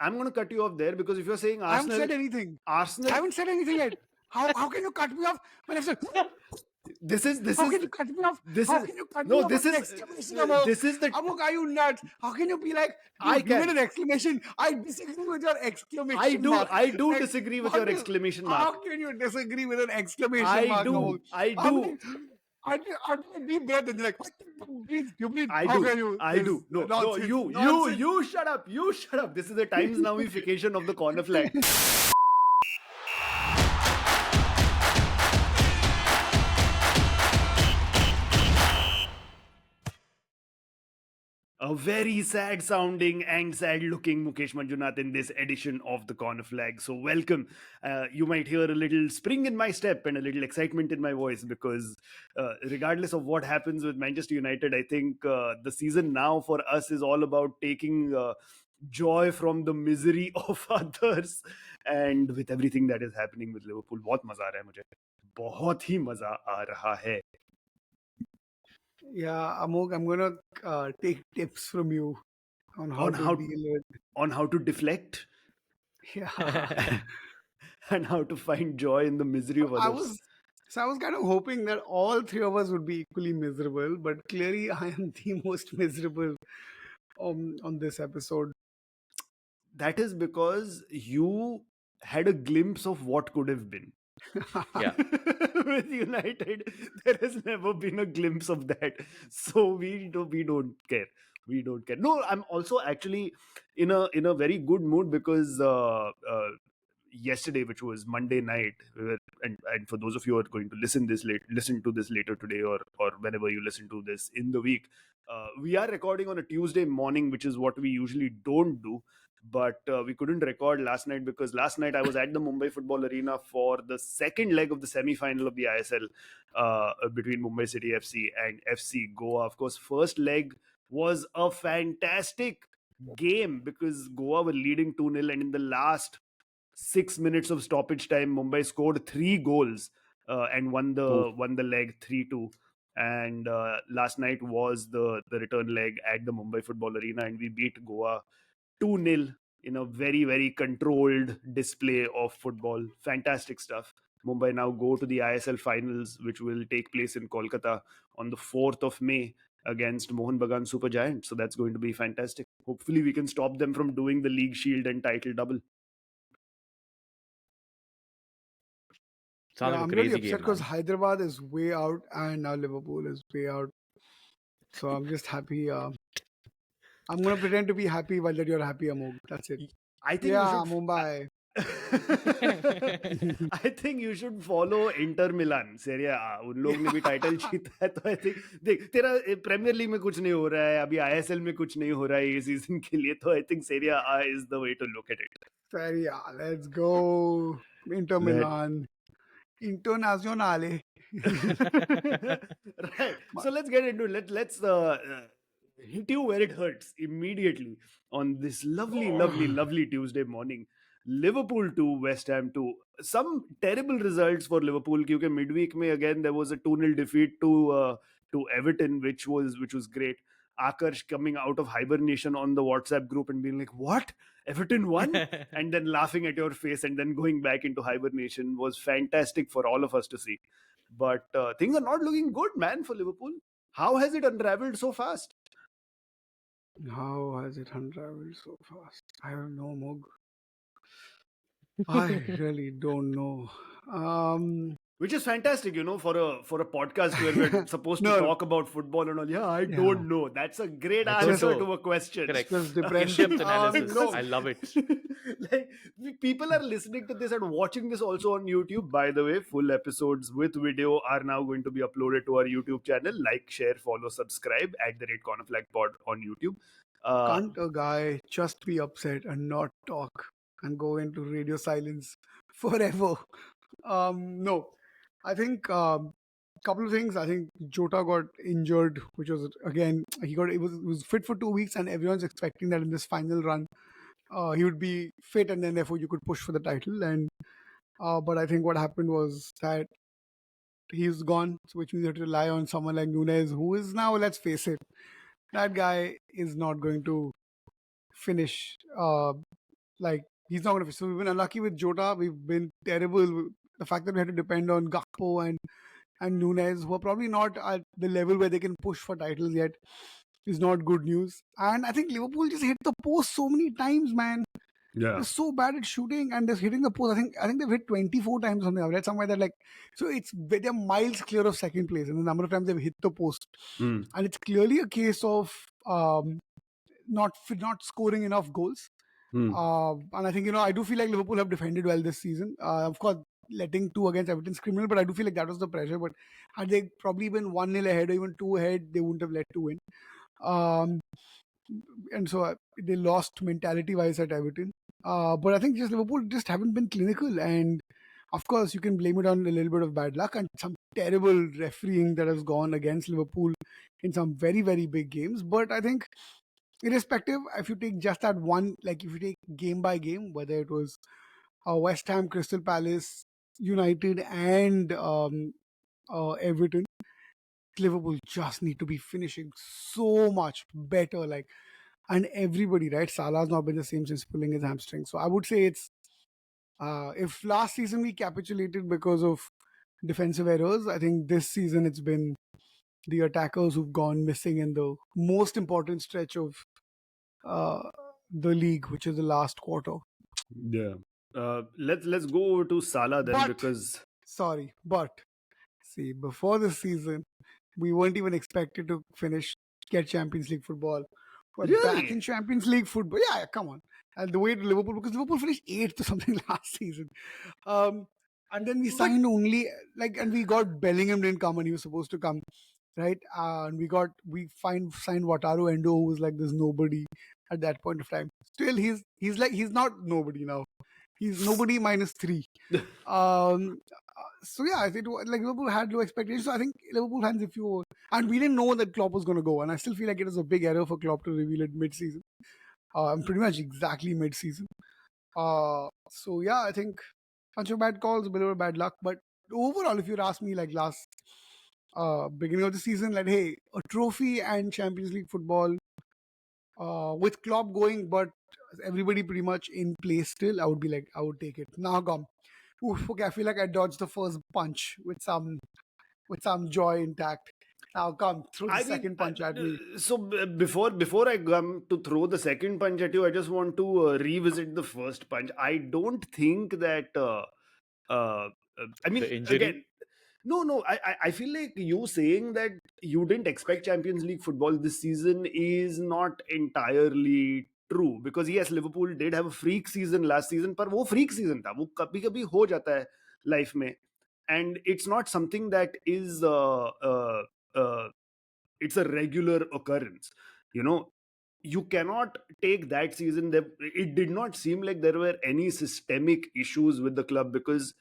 I'm going to cut you off there because if you're saying I haven't Arsenal, said anything. Arsenal, I haven't said anything yet. How can you cut me off when I've said? this How is can you cut me off? this How is can you cut me no, off this with an is exclamation, Amogh? this is the Amogh, are you nuts? How can you be like, I dude, you made can. an exclamation. I disagree with your exclamation mark. I do Like, disagree with what your is- exclamation How mark. can you disagree with an exclamation I mark, Amogh? do. I do. I take a deep breath and you're like, breathe, you breathe. I How do. can you? I This do. No, nonsense, you nonsense. shut up. You shut up. This is the Times Nowification of the corner flag. A very sad sounding and sad looking Mukesh Manjunath in this edition of the corner flag. So, welcome. You might hear a little spring in my step and a little excitement in my voice because, regardless of what happens with Manchester United, I think the season now for us is all about taking joy from the misery of others. And with everything that is happening with Liverpool, बहुत मजा आ रहा है मुझे. बहुत ही मजा आ रहा है. Yeah, Amogh, I'm gonna take tips from you on how to deal with. On how to deflect. Yeah. And how to find joy in the misery of others. I was kind of hoping that all three of us would be equally miserable, but clearly I am the most miserable on this episode. That is because you had a glimpse of what could have been. Yeah. With United, there has never been a glimpse of that. So we don't care. We don't care. No, I'm also actually in a very good mood because yesterday, which was Monday night, and for those of you who are going to listen to this later today or whenever you listen to this in the week, we are recording on a Tuesday morning, which is what we usually don't do. But we couldn't record last night because last night I was at the Mumbai Football Arena for the second leg of the semi-final of the ISL between Mumbai City FC and FC Goa. Of course, first leg was a fantastic game because Goa were leading 2-0, and in the last 6 minutes of stoppage time, Mumbai scored 3 goals and won the leg 3-2. And last night was the return leg at the Mumbai Football Arena, and we beat Goa 2-0 in a very, very controlled display of football. Fantastic stuff. Mumbai now go to the ISL finals, which will take place in Kolkata on the 4th of May against Mohun Bagan Super Giant. So that's going to be fantastic. Hopefully we can stop them from doing the League Shield and title double. I'm really upset because Hyderabad is way out and now Liverpool is way out. So I'm just happy. I'm going to pretend to be happy while that you're happy, Amogh. That's it. I think Mumbai. I think you should follow Inter Milan, Serie A. उन लोग ने भी title जीता है तो I think देख तेरा premiere league में कुछ नहीं हो रहा है, अभी ISL में कुछ नहीं हो रहा है ये सीजन के लिए, तो I think Serie A is the way to look at it. Serie A, let's go. Inter Milan. Internazionale. Right. So let's get into it. Let's hit you where it hurts immediately on this lovely Tuesday morning. Liverpool 2, West Ham 2. Some terrible results for Liverpool because midweek mein again there was a 2-0 defeat to Everton, which was great. Akarsh coming out of hibernation on the WhatsApp group and being like, "What? Everton won?" and then laughing at your face and then going back into hibernation was fantastic for all of us to see. But things are not looking good, man, for Liverpool. How has it unraveled so fast? How has it unraveled so fast? I don't know, Amogh. I really don't know. Which is fantastic, for a podcast where we're supposed to talk about football and all. Yeah, I don't know. That's a great answer to a question. Correct. Just depression. In-depth analysis. I love it. Like, people are listening to this and watching this also on YouTube. By the way, full episodes with video are now going to be uploaded to our YouTube channel. Like, share, follow, subscribe at the Corner Flag Pod on YouTube. Can't a guy just be upset and not talk and go into radio silence forever? No. I think couple of things. I think Jota got injured, which was again he was fit for 2 weeks, and everyone's expecting that in this final run he would be fit, and then therefore you could push for the title. And but I think what happened was that he's gone, which means you have to rely on someone like Nunes, who is now, let's face it, that guy is not going to finish Like, he's not going to finish. So we've been unlucky with Jota. We've been terrible. The fact that we had to depend on Gakpo and Nunez, who are probably not at the level where they can push for titles yet, is not good news. And I think Liverpool just hit the post so many times, man. Yeah. They're so bad at shooting and just hitting the post. I think they've hit 24 times or something. I've read somewhere that, like, so they're miles clear of second place in the number of times they've hit the post. Mm. And it's clearly a case of not scoring enough goals. Mm. And I think, I do feel like Liverpool have defended well this season. Of course, letting 2 against Everton is criminal, but I do feel like that was the pressure. But had they probably been 1-0 ahead or even 2 ahead, they wouldn't have let 2 in. Um, and so they lost mentality-wise at Everton. But I think just Liverpool just haven't been clinical. And of course, you can blame it on a little bit of bad luck and some terrible refereeing that has gone against Liverpool in some very, very big games. But I think irrespective, if you take just that one, like if you take game by game, whether it was West Ham, Crystal Palace, United, and Everton, Liverpool just need to be finishing so much better. Like, and everybody, right? Salah's not been the same since pulling his hamstring. So I would say it's if last season we capitulated because of defensive errors, I think this season it's been the attackers who've gone missing in the most important stretch of uh, the league, which is the last quarter. Yeah. Let's go over to Salah then, But because but see, before this season, we weren't even expected to get Champions League football. We're back in really, Champions League football. Yeah, come on. And the way to Liverpool, because Liverpool finished 8th or something last season. And then we but signed only, and we got Bellingham didn't come and he was supposed to come, right? And we signed Wataru Endo, who was like this nobody at that point of time. Still, he's not nobody now. He's nobody -3. So yeah, I think like Liverpool had low expectations. So I think Liverpool fans, and we didn't know that Klopp was going to go, and I still feel like it was a big error for Klopp to reveal it mid-season. Pretty much exactly mid-season. So yeah, I think bunch of bad calls, a bit of bad luck, but overall, if you'd ask me, like last beginning of the season, like, hey, a trophy and Champions League football with Klopp going, but everybody pretty much in place still, I would be like, I would take it. Now come. Oof, okay, I feel like I dodged the first punch with some joy intact. Now come, throw the I mean, second punch at me. so before I come to throw the second punch at you, I just want to revisit the first punch. I don't think that. Uh, I mean, The injury. again, no. I feel like you saying that you didn't expect Champions League football this season is not entirely true, because yes, Liverpool did have a freak season last season, पर वो freak season था, वो कभी कभी हो जाता है life में, and it's not something that is uh, it's a regular occurrence. You know, you cannot take that season that it did not seem like there were any systemic issues with the club, because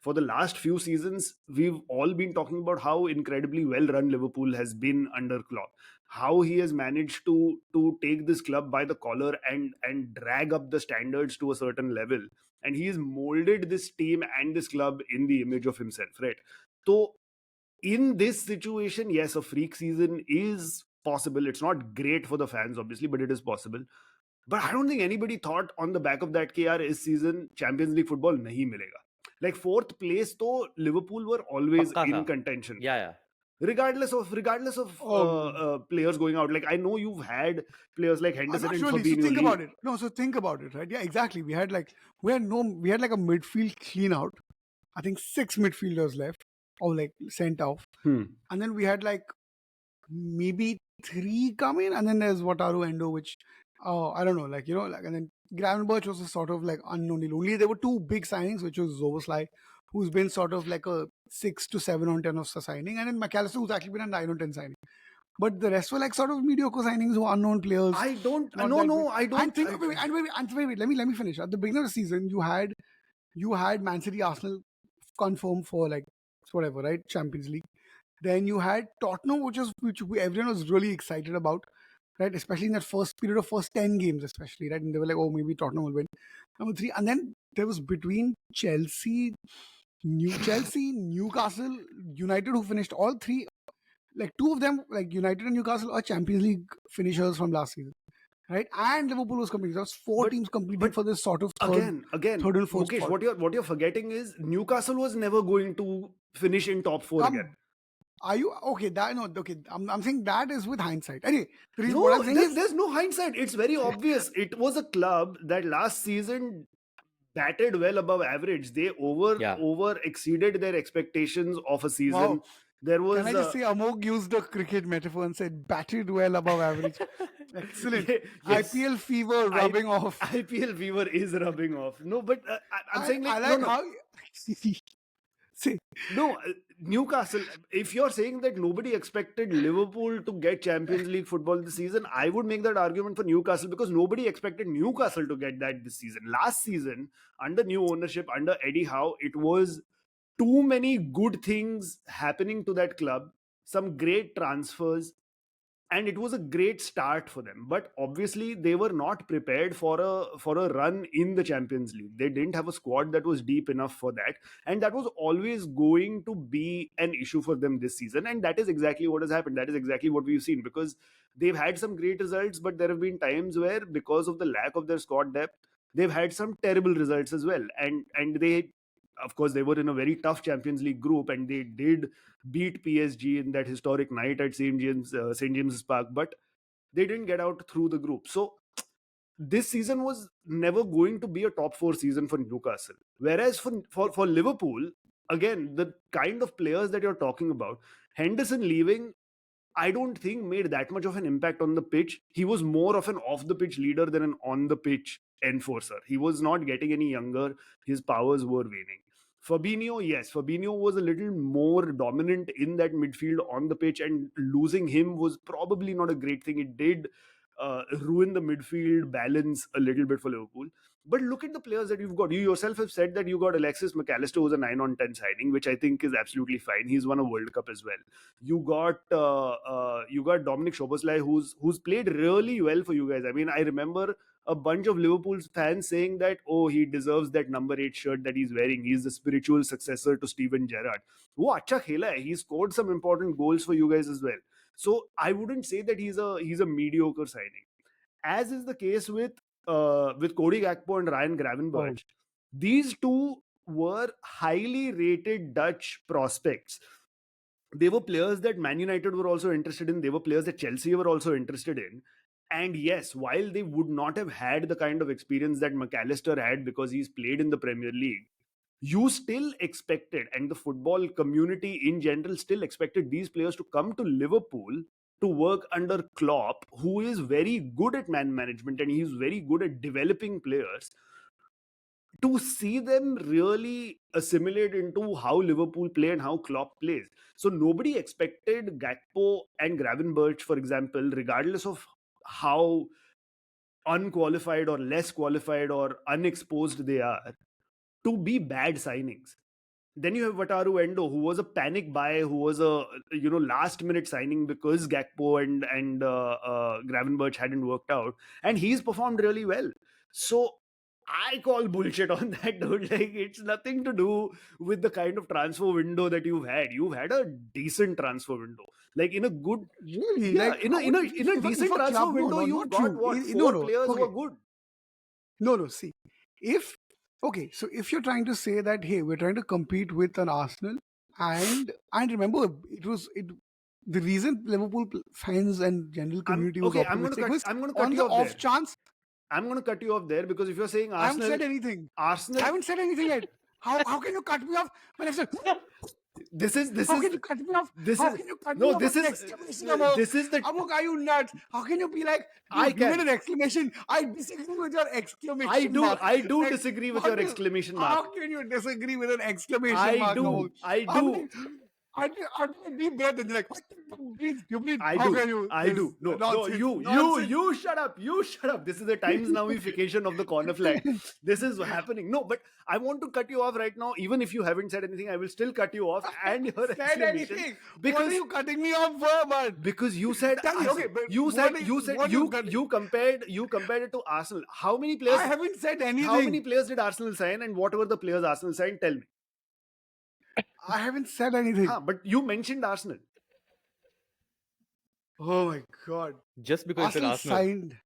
for the last few seasons we've all been talking about how incredibly well run Liverpool has been under Klopp, how he has managed to take this club by the collar and drag up the standards to a certain level, and he has molded this team and this club in the image of himself, right? So in this situation, yes, a freak season is possible. It's not great for the fans, obviously, but it is possible. But I don't think anybody thought on the back of that कि यार इस season Champions League football नहीं मिलेगा. Like fourth place, तो Liverpool were always पक्का in था. contention, Yeah. regardless of Um, players going out. Like I know you've had players like Henderson Not and really. So Fabinho think leave. about it. No, so think about it, right? Yeah, exactly. We had like a midfield clean out. I think 6 midfielders left or like sent off, Hmm. and then we had like maybe 3 come in, and then there's Wataru Endo, which I don't know, like and then Gravenberch was a sort of like unknown. Only there were 2 big signings, which was Zoboslai, who's been sort of like a 6 to 7 on 10 of the signing, and then McAllister, who's actually been a 9 on 10 signing. But the rest were like sort of mediocre signings who are unknown players. I don't. Not No, that no, big. I don't. And think, wait, let me finish. At the beginning of the season, you had Man City, Arsenal confirmed for like whatever, right? Champions League. Then you had Tottenham, which everyone was really excited about, right? Especially in that first period of first 10 games, especially, right? And they were like, oh, maybe Tottenham will win. Number 3, and then there was between Chelsea, Newcastle, United, who finished all 3. Like 2 of them, like United and Newcastle, are Champions League finishers from last season. right? And Liverpool was competing. There was four But teams competing but for this sort of again, third and fourth Mukesh, spot. what you're forgetting is Newcastle was never going to finish in top four again. Are you okay? That no, okay. I'm saying that is with hindsight. Anyway, the reason No, what I'm saying is there's no hindsight. It's very obvious. It was a club that last season batted well above average. They Yeah. over exceeded their expectations of a season. wow. There Can was I just say Amogh used a cricket metaphor and said batted well above average. Excellent. yes, IPL fever rubbing off. IPL fever is rubbing off. No, but I'm saying like I like no. how see. No, Newcastle. If you're saying that nobody expected Liverpool to get Champions League football this season, I would make that argument for Newcastle because nobody expected Newcastle to get that this season. Last season, under new ownership, under Eddie Howe, it was too many good things happening to that club, some great transfers, and it was a great start for them. But obviously they were not prepared for a run in the Champions League. They didn't have a squad that was deep enough for that, and that was always going to be an issue for them this season. And that is exactly what has happened. That is exactly what we've seen, because they've had some great results, but there have been times where, because of the lack of their squad depth, they've had some terrible results as well. And they, of course, they were in a very tough Champions League group, and they did beat PSG in that historic night at St James's Park, but they didn't get out through the group. So this season was never going to be a top four season for Newcastle. Whereas for Liverpool, again, the kind of players that you're talking about, Henderson leaving, I don't think made that much of an impact on the pitch. He was more of an off the pitch leader than an on the pitch enforcer. He was not getting any younger. His powers were waning. Fabinho, yes, Fabinho was a little more dominant in that midfield on the pitch, and losing him was probably not a great thing. It did ruin the midfield balance a little bit for Liverpool. But look at the players that you've got. You yourself have said that you got Alexis McAllister, who's a 9 on 10 signing, which I think is absolutely fine. He's won a World Cup as well. You got Dominic Szoboszlai, who's played really well for you guys. I mean, I remember a bunch of Liverpool fans saying that, oh, he deserves that number 8 shirt that he's wearing. He's the spiritual successor to Steven Gerrard. वो अच्छा खेला है. He scored some important goals for you guys as well. So I wouldn't say that he's a mediocre signing, as is the case with Cody Gakpo and Ryan Gravenberch. These two were highly rated Dutch prospects. They were players that Man United were also interested in. They were players that Chelsea were also interested in. And yes, while they would not have had the kind of experience that McAllister had because he's played in the Premier League, you still expected, and the football community in general still expected, these players to come to Liverpool to work under Klopp, who is very good at man management and he's very good at developing players, to see them really assimilate into how Liverpool play and how Klopp plays. So nobody expected Gakpo and Gravenberch, for example, regardless of how unqualified or less qualified or unexposed they are, to be bad signings. Then you have Wataru Endo, who was a panic buy, who was a last minute signing because Gakpo and Gravenberch hadn't worked out, and he's performed really well. So I call bullshit on that, dude. Like, it's nothing to do with the kind of transfer window that you've had. You've had a decent transfer window, like in a good, Really? yeah, Like, in a decent transfer window, you've got what, four players who are good. No, see, if okay, so if you're trying to say that, hey, we're trying to compete with an Arsenal, and remember, the reason Liverpool fans and general community was okay. I'm going optimistic was to cut on you the off off there. chance. I'm going to cut you off there because if you're saying I Arsenal, haven't said anything. Arsenal, I haven't said anything yet. How can you cut me off when I've said? this is How can you cut me off? this How is can you cut no me off this with an is exclamation, Amogh? this is the Amogh, are you nuts? How can you be like, I dude, you made can. an exclamation? I disagree with your exclamation I do mark. I do Like, disagree with how your do- exclamation How mark. can you disagree with an exclamation I mark, do Amogh? I How do many- I do a deep breath and you're like, you bleed. I How do. can you? I This do. No, nonsense, you nonsense. shut up. You shut up. This is the Times Nowification of the corner flag. This is happening. No, but I want to cut you off right now. Even if you haven't said anything, I will still cut you off and your Said exclamation. anything? Because What are you cutting me off for, man? because you said Tell me, okay, but you what said are you said what you cut- you compared it to Arsenal. How many players? I haven't said anything. How many players did Arsenal sign, and what were the players Arsenal signed? Tell me. I haven't said anything. But you mentioned Arsenal. Oh my god. Just because it's an Arsenal Arsenal. signed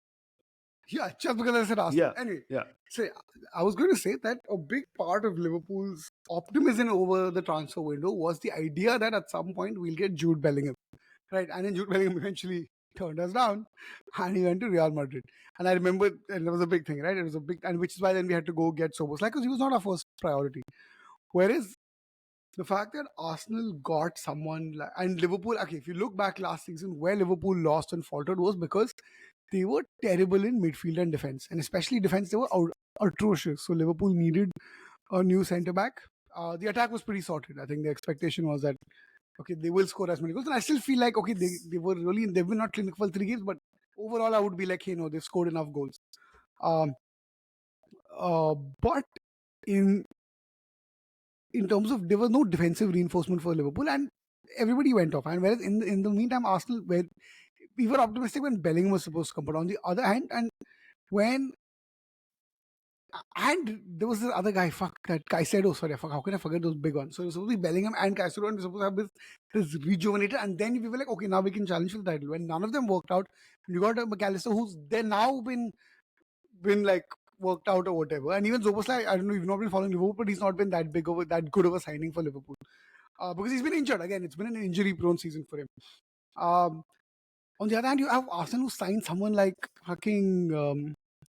Yeah, just because I said Arsenal. Yeah, Anyway, yeah. so I was going to say that a big part of Liverpool's optimism over the transfer window was the idea that at some point we'll get Jude Bellingham, right? And then Jude Bellingham eventually turned us down, and he went to Real Madrid. And I remember, and it was a big thing, right? It was a big, and which is why then we had to go get Soboslai because he was not our first priority. Whereas the fact that Arsenal got someone like, and Liverpool, okay, if you look back last season, where Liverpool lost and faltered was because they were terrible in midfield and defense, and especially defense, they were atrocious. So Liverpool needed a new centre back. The attack was pretty sorted. I think the expectation was that okay, they will score as many goals, and I still feel like okay, they've been not clinical for 3 games, but overall I would be like, hey, no, they've scored enough goals. Um, but in terms of there was no defensive reinforcement for Liverpool, and everybody went off. And whereas in the meantime, Arsenal, where we were optimistic when Bellingham was supposed to come, but on the other hand, and there was this other guy, fuck that Caicedo. Sorry, fuck, how can I forget those big ones? So it was supposed to be Bellingham and Caicedo, and we were supposed to have this rejuvenated, and then we were like, okay, now we can challenge for the title. When none of them worked out, you got McAllister, who's then now been like worked out or whatever. And even Zoboslai, I don't know, you've not been following Liverpool, but he's not been that good of a signing for Liverpool because he's been injured again. It's been an injury-prone season for him. On the other hand, you have Arsenal who signed someone like fucking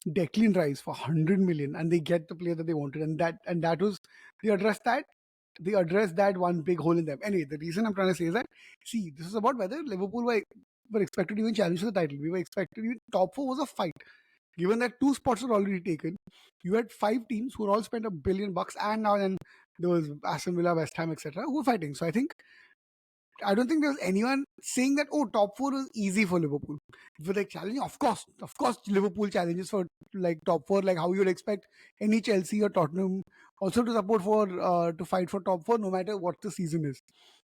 Declan Rice for 100 million, and they get the player that they wanted, and that was they addressed that one big hole in them. Anyway, the reason I'm trying to say is that see, this is about whether Liverpool were expected to even challenge for the title. We were expected even top 4 was a fight. Given that 2 spots were already taken, you had 5 teams who all spent $1 billion, and now then there was Aston Villa, West Ham, etc., who were fighting. So I don't think there was anyone saying that top 4 was easy for Liverpool. For like challenging, of course, Liverpool challenges for like top 4, like how you would expect any Chelsea or Tottenham also to support for to fight for top 4, no matter what the season is,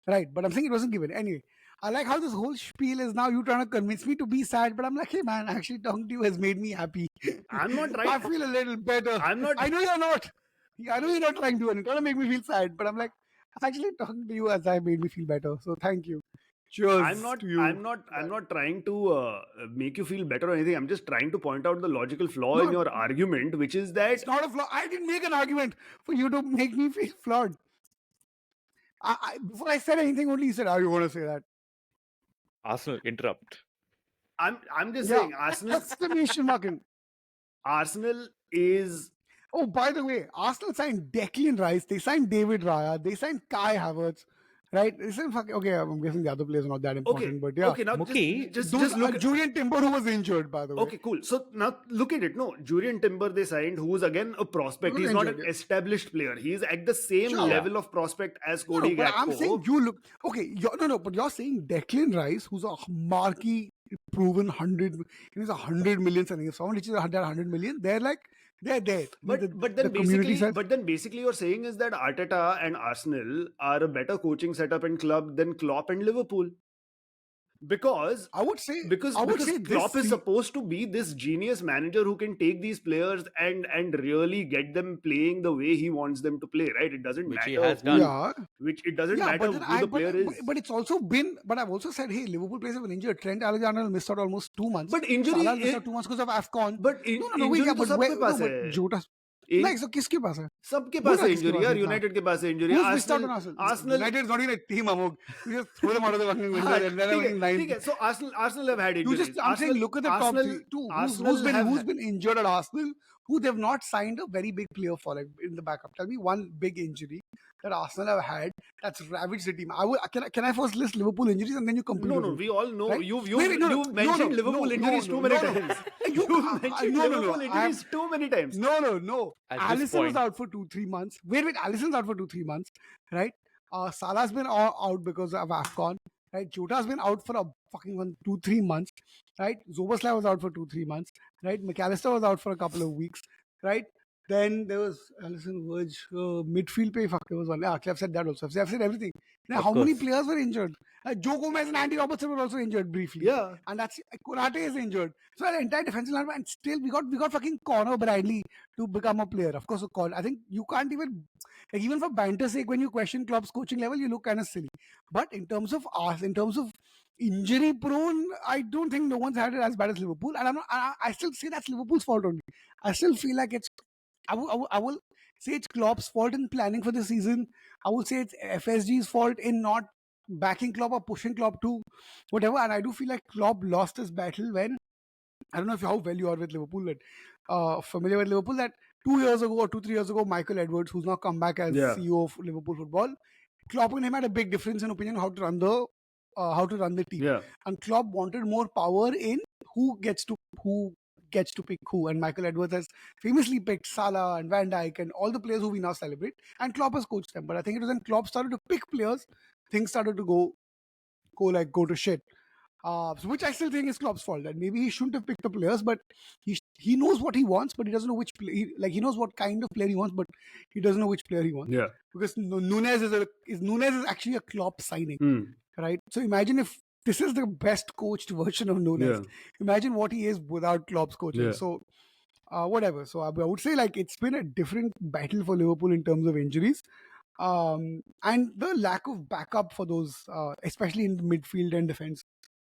right? But I'm saying it wasn't given anyway. I like how this whole spiel is now you trying to convince me to be sad, but I'm like, hey man, actually talking to you has made me happy. I'm not right. I feel a little better. I'm not. I know you're not. I know you're not trying to. You're trying to make me feel sad, but I'm like, actually talking to you as I made me feel better. So thank you. Cheers to you. I'm not trying to make you feel better or anything. I'm just trying to point out the logical flaw in No. your argument, which is that It's not a flaw. I didn't make an argument for you to make me feel flawed. Before I said anything, only you said, "Are you want to say that?" Arsenal interrupt. I'm just saying Arsenal Exclamation mark. Arsenal is. Oh, by the way, Arsenal signed Declan Rice. They signed David Raya. They signed Kai Havertz. Right? Okay, I'm guessing the other players are not that important, but yeah. Okay, now Mookie, just Those look at Julian Timber, who was injured, by the way. Okay, cool. So now look at it. No, Julian Timber they signed, who is again a prospect. He was He's not injured, an established player. He's at the same Sure. level of prospect as No, Cody but I'm Gakpo. saying you look okay. But you're saying Declan Rice, who's a marquee, proven 100, he's 100 million something. If someone reaches 100 million, they're there. But then basically you're saying is that Arteta and Arsenal are a better coaching setup and club than Klopp and Liverpool. Because I would say Klopp is supposed to be this genius manager who can take these players and really get them playing the way he wants them to play, right? It doesn't Which matter he has done. Yeah. Which it doesn't matter who the player is. But it's also been. But I've also said, hey, Liverpool players have been injured. Trent Alexander missed out almost 2 months. But injury Salah missed out 2 months because of AFCON. But injury तो सबके पास है. Jota. Like, so किसके पास है? सबके पास है injury यार. United के पास है injury. Who's missed out on Arsenal? United is not even a team, Amogh. You just throw them out of the fucking window and then winning 9. ठीक है. So Arsenal have had injuries. I'm saying look at the top 3. Who's been injured at Arsenal? Who they've not signed a very big player for, like in the backup. Tell me one big injury that Arsenal have had that's ravaged the team. Can I first list Liverpool injuries and then you complete? No, we all know. Right? You've mentioned Liverpool injuries too many times. You've mentioned Liverpool injuries too many times. No. Alisson was out for 2-3 months. Wait, Alisson's out for 2-3 months, right? Salah's been out because of AFCON, right? Jota's been out for a fucking 2-3 months, right? Zoboslai was out for 2-3 months, right? McAllister was out for a couple of weeks, right? Then there was Alison Verge, midfield pay. Fuck, there was one. Yeah, I've said that also. I've said everything. Now, Of how many course. players were injured? Joe Gomez and Andy Robertson were also injured briefly. Yeah. And that's Konate is injured. So the entire defensive line, and still we got fucking Conor Bradley to become a player. Of course, I think you can't even for banter's sake, when you question Klopp's coaching level, you look kind of silly. But in terms of us, in terms of injury prone, I don't think no one's had it as bad as Liverpool. And I still say that's Liverpool's fault only. I still feel like it's I will say it's Klopp's fault in planning for the season. I will say it's FSG's fault in not backing Klopp or pushing Klopp to whatever. And I do feel like Klopp lost his battle when, I don't know if how well you are with Liverpool, familiar with Liverpool, that 2 years ago or 2-3 years ago, Michael Edwards, who's now come back as Yeah. CEO of Liverpool Football, Klopp and him had a big difference in opinion how to run the team. Yeah. And Klopp wanted more power in who gets to pick who. And Michael Edwards has famously picked Salah and Van Dijk and all the players who we now celebrate. And Klopp has coached them. But I think it was when Klopp started to pick players, things started to go to shit. Which I still think is Klopp's fault. That maybe he shouldn't have picked the players, but he knows what he wants, but he doesn't know which play. He knows what kind of player he wants, but he doesn't know which player he wants. Yeah. Because Nunes is actually a Klopp signing, Mm. right? So imagine if this is the best coached version of Nunes. Yeah. Imagine what he is without Klopp's coaching. Yeah. So whatever. So I would say like it's been a different battle for Liverpool in terms of injuries. And the lack of backup for those, especially in the midfield and defense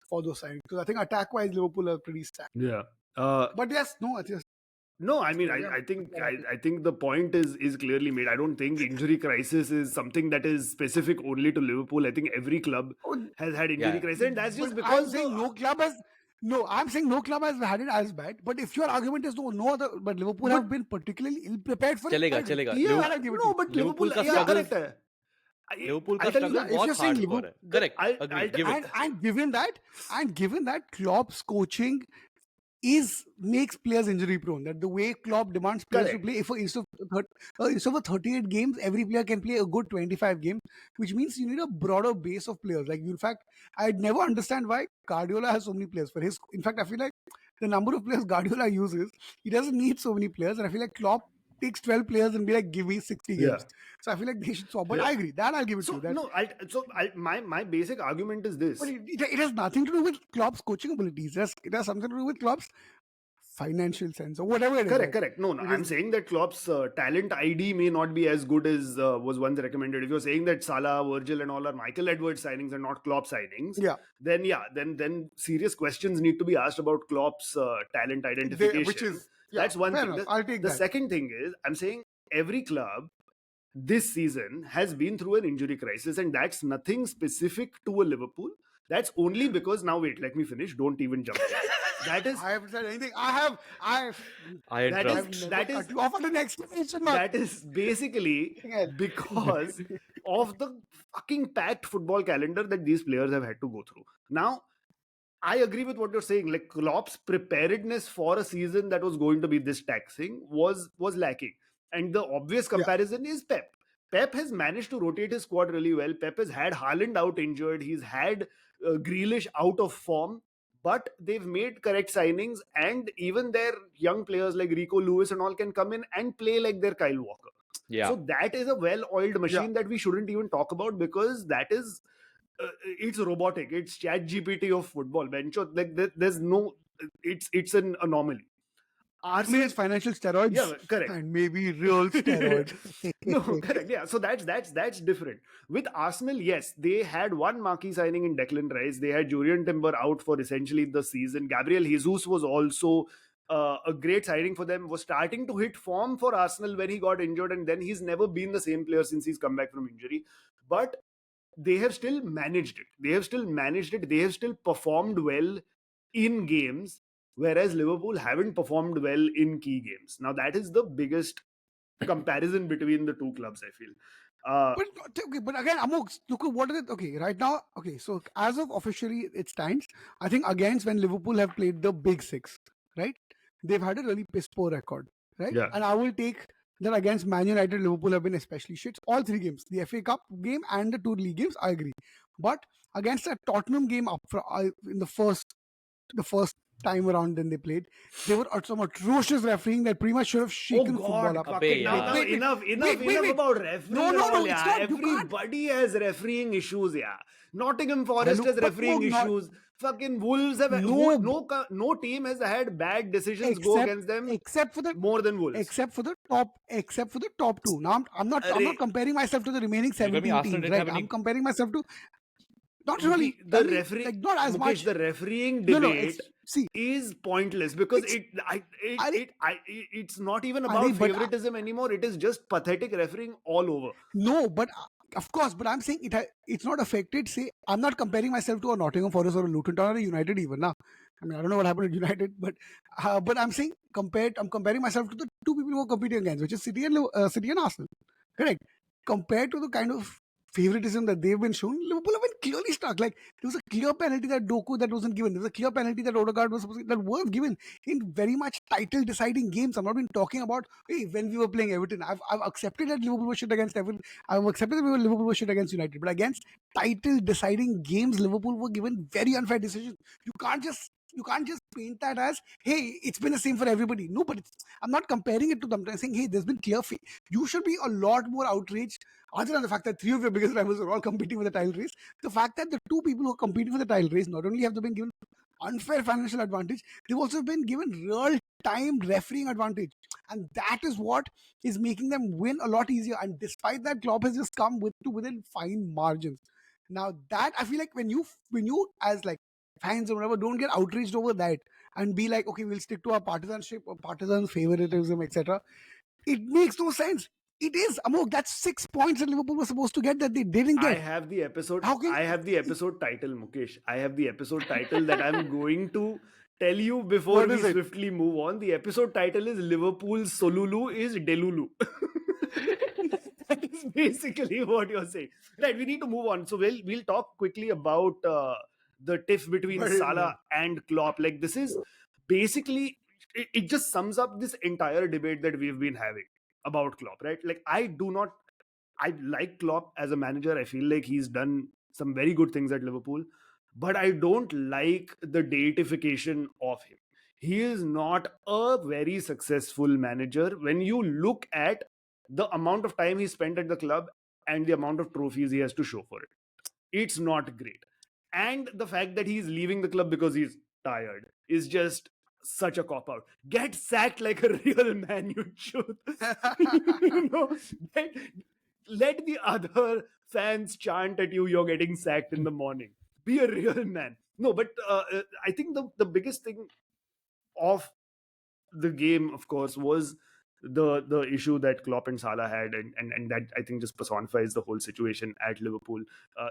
for those sides. Because I think attack-wise, Liverpool are pretty stacked. Yeah. But yes, no, it's just No, I mean, Yeah. I think the point is clearly made. I don't think injury crisis is something that is specific only to Liverpool. I think every club has had injury Yeah. crisis, and that's just I'm because saying no club has. No, I'm saying no club has had it as bad. But if your argument is no other, but Liverpool have been particularly ill prepared for चलेगा, it. चलेगा. yeah, I'll give it to no, you. but Liverpool Liverpool का yeah, struggle- correct है. Liverpool का I'll tell you struggle that. if बहुत you're saying hardcore है. Correct. I'll Agree. Give it. And given that Klopp's coaching makes players injury prone. That the way Klopp demands players Correct. to play, if instead of 38 games, every player can play a good 25 games, which means you need a broader base of players. Like in fact, I'd never understand why Guardiola has so many players. In fact, I feel like the number of players Guardiola uses, he doesn't need so many players, and I feel like Klopp takes 12 players and be like, give me 60 games. Yeah. So I feel like they should swap. But Yeah. I agree. That I'll give it So to you. no, my basic argument is this. But it has nothing to do with Klopp's coaching abilities. It has something to do with Klopp's financial sense or whatever it is. Correct. No, I'm saying that Klopp's talent ID may not be as good as was once recommended. If you're saying that Salah, Virgil, and all are Michael Edwards signings and not Klopp signings, Yeah. then serious questions need to be asked about Klopp's talent identification. Which is That's one fair thing. enough. I'll take The that. second thing is, I'm saying every club this season has been through an injury crisis, and that's nothing specific to a Liverpool. That's only because now wait, let me finish. Don't even jump. That is I haven't said anything. I that interrupt. is that is cut you off on the next explanation. Mark. that is basically because of the fucking packed football calendar that these players have had to go through. Now, I agree with what you're saying. Like Klopp's preparedness for a season that was going to be this taxing was lacking. And the obvious comparison is Pep. Pep has managed to rotate his squad really well. Pep has had Haaland out injured. He's had Grealish out of form. But they've made correct signings, and even their young players like Rico Lewis and all can come in and play like their Kyle Walker. Yeah. So that is a well-oiled machine that we shouldn't even talk about, because that is it's robotic. It's chat GPT of football. Bencho, like there's no. It's an anomaly. I mean, it's financial steroids. Yeah, correct. And maybe real steroids. No, correct. Yeah, so that's different. With Arsenal, yes, they had one marquee signing in Declan Rice. They had Julian Timber out for essentially the season. Gabriel Jesus was also a great signing for them. Was starting to hit form for Arsenal when he got injured, and then he's never been the same player since he's come back from injury. But they have still managed it. They have still performed well in games, whereas Liverpool haven't performed well in key games. Now that is the biggest comparison between the two clubs, I feel. But again, Amogh, look at what is it? Okay, right now, okay, so as of officially it stands, I think against when Liverpool have played the big six, right? They've had a really piss poor record, right? Yeah. And I will take that against Man United, Liverpool have been especially shit. All three games, the FA Cup game and the two league games, I agree. But against that Tottenham game in the first time around than they played. They were some atrocious refereeing that pretty much should have Oh shaken football God, up. fucking yeah. now Wait, enough about refereeing and No, all, it's yeah. not. You can't. Everybody has refereeing issues, yeah. Nottingham I Forest know, has but refereeing not issues. Fucking Wolves have no, no team has had bad decisions go except against them except for the more than Wolves. except for the top two. Now I'm not Array, comparing myself to the remaining You got me. 17 Arsenal teams, didn't have right? I'm any. comparing myself to not Muki, really. I mean, like not as Mukesh, much. the refereeing No, it's debate see, is pointless because it's I it's not even I about but favoritism anymore. It is just pathetic refereeing all over. no, but of course, but I'm saying it's not affected. Say, I'm not comparing myself to a Nottingham Forest or a Luton Town or a United even now. I mean, I don't know what happened at United, but I'm saying I'm comparing myself to the two people who are competing against, which is City and Arsenal. Correct. Compared to the kind of favoritism that they've been shown, Liverpool have been clearly stuck. Like there was a clear penalty that Doku that wasn't given. There was a clear penalty that Odegaard that was given in very much title deciding games. I'm not been talking about when we were playing Everton. I've accepted that Liverpool was shit against Everton. I've accepted that Liverpool was shit against United, but against title deciding games, Liverpool were given very unfair decisions. You can't just paint that as hey, it's been the same for everybody. No, but I'm not comparing it to them. I'm saying hey, there's been clear. You should be a lot more outraged, other than the fact that three of your biggest rivals are all competing for the title race. The fact that the two people who are competing for the title race not only have they been given unfair financial advantage, they've also been given real time refereeing advantage, and that is what is making them win a lot easier. And despite that, Klopp has just come within fine margins. Now that I feel like when you as like fans or whatever don't get outraged over that and be like, okay, we'll stick to our partisanship or partisan favoritism, etc. It makes no sense. It is Amogh. That's 6 points that Liverpool was supposed to get that they didn't I get. have the episode. How can I have the episode title, Mukesh. I have the episode title that I'm going to tell you before what we is it? swiftly move on. The episode title is Liverpool's Solulu is Delulu. That is basically what you're saying. Right, we need to move on. So we'll talk quickly about the tiff between Very well. Salah and Klopp. Like this is basically it just sums up this entire debate that we've been having about Klopp, right? Like I like Klopp as a manager. I feel like he's done some very good things at Liverpool, but I don't like the deification of him. He is not a very successful manager when you look at the amount of time he spent at the club and the amount of trophies he has to show for it. It's not great. And the fact that he's leaving the club because he's tired is just such a cop out. Get sacked like a real man, you should. You know, get, let the other fans chant at you, you're getting sacked in the morning. Be a real man. No, but I think the biggest thing of the game, of course, was the issue that Klopp and Salah had, and that I think just personifies the whole situation at Liverpool.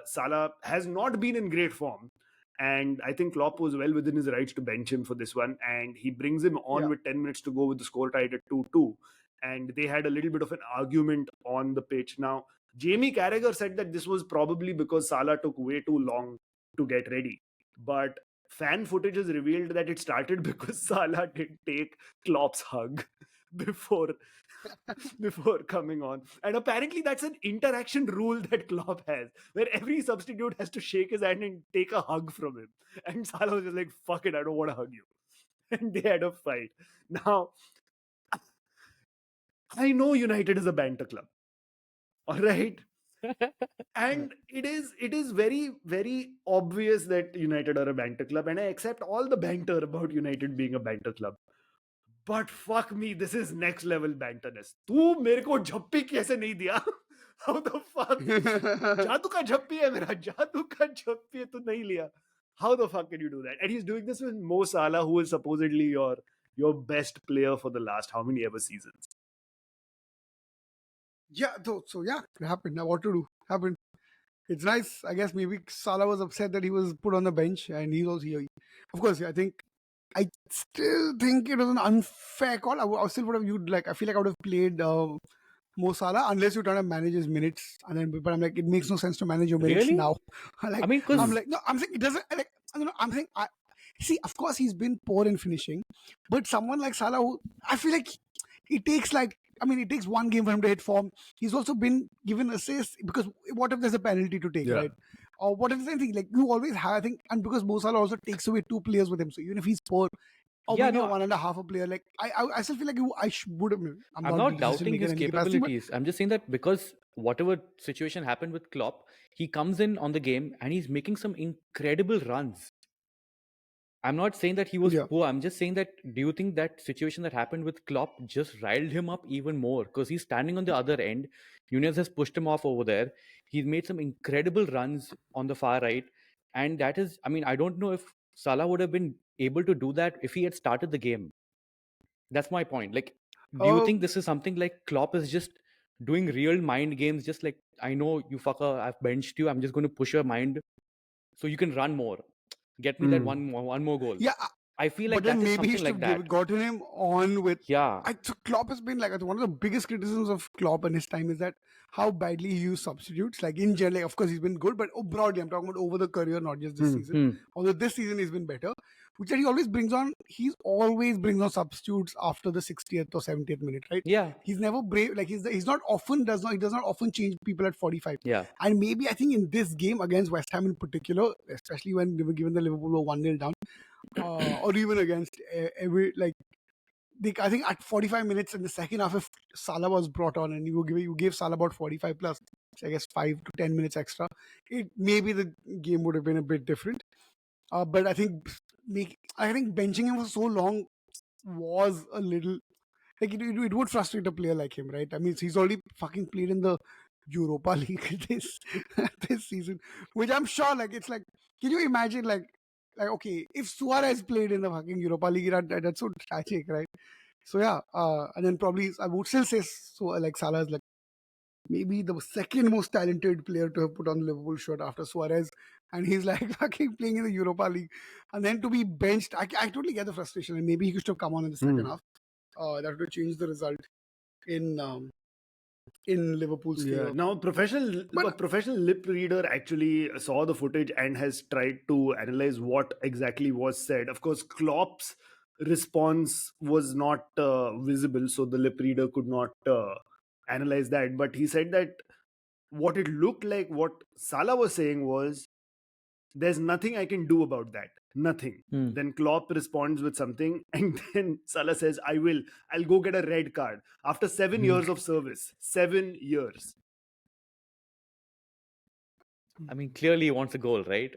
Salah has not been in great form, and I think Klopp was well within his rights to bench him for this one, and he brings him on Yeah. with 10 minutes to go with the score tied at 2-2, and they had a little bit of an argument on the pitch. Now, Jamie Carragher said that this was probably because Salah took way too long to get ready, but fan footage has revealed that it started because Salah didn't take Klopp's hug before before coming on. And apparently that's an interaction rule that Klopp has, where every substitute has to shake his hand and take a hug from him. And Salah was just like, fuck it, I don't want to hug you. And they had a fight. Now, I know United is a banter club. All right. And it is very very obvious that United are a banter club, and I accept all the banter about United being a banter club. But fuck me, this is next level banterness. तू मेरे को झप्पी कैसे नहीं दिया? How the fuck? जादू का झप्पी है मेरा, जादू का झप्पी है, तू नहीं लिया. How the fuck can you do that? And he's doing this with Mo Salah, who is supposedly your best player for the last how many ever seasons. Yeah, so yeah, it happened. Now what to do? Happened. It's nice. I guess maybe Salah was upset that he was put on the bench and he's also here. Of course, I still think it was an unfair call. I still would have used like I feel like I would have played Mo Salah unless you're trying to manage his minutes. And then, but I'm like, it makes no sense to manage your minutes Really? now. Like, I mean, I'm because like, no, I'm saying it doesn't. Like, I don't know. I'm saying, see, of course, he's been poor in finishing, but someone like Salah, who I feel like it takes like. I mean, it takes one game for him to hit form. He's also been given assists because what if there's a penalty to take, Yeah. right? or what is the same thing? Like you always have, I think, and because Mo Salah also takes away 2 players with him, so even if he's poor, or Yeah, maybe a no, one and a half a player, like I still feel like would have. I'm I'm not the not decision doubting maker his in any capacity, but capabilities. I'm just saying that because whatever situation happened with Klopp, he comes in on the game and he's making some incredible runs. I'm not saying that he was yeah. poor. I'm just saying that do you think that situation that happened with Klopp just riled him up even more? Because he's standing on the other end. Nunez has pushed him off over there. He's made some incredible runs on the far right. And that is, I mean, I don't know if Salah would have been able to do that if he had started the game. That's my point. Like, do you Uh, think this is something like Klopp is just doing real mind games? Just like, I know you fucker, I've benched you. I'm just going to push your mind so you can run more. Get me that Hmm. one more goal. yeah, I feel but like then that is maybe he something should like have that. gotten him on with. Yeah. So Klopp has been like, I think one of the biggest criticisms of Klopp in his time is that how badly he used substitutes. Like in general, of course he's been good, but broadly I'm talking about over the career, not just this Hmm. season. Hmm. Although this season he's been better, which that he always brings on. He's always brings on substitutes after the 60th or 70th minute, right? Yeah. He's never brave. Like he's not often he does not often change people at 45. Yeah. And maybe I think in this game against West Ham in particular, especially when they were given the Liverpool were 1-0 down, or even against every like. I think at 45 minutes in the second half, if Salah was brought on and you gave Salah about 45 plus, I guess 5 to 10 minutes extra, it maybe the game would have been a bit different. But I think benching him for so long was a little like it would frustrate a player like him, right? I mean, he's already fucking played in the Europa League this season, which I'm sure like it's like, can you imagine like okay, if Suarez played in the fucking Europa League, that's so tragic, right? So yeah, and then probably I would still say so. Like Salah is like maybe the second most talented player to have put on the Liverpool shirt after Suarez, and he's like fucking playing in the Europa League, and then to be benched, I totally get the frustration, and maybe he could have come on in the second Hmm. half. That would have changed the result in Liverpool's Yeah. favor. Now, But a professional lip reader actually saw the footage and has tried to analyze what exactly was said. Of course, Klopp's response was not visible, so the lip reader could not analyze that. But he said that what it looked like, what Salah was saying was, "There's nothing I can do about that. Nothing." Hmm. Then Klopp responds with something, and then Salah says, I'll go get a red card after 7 years of service. 7 years. I mean, clearly he wants a goal, right?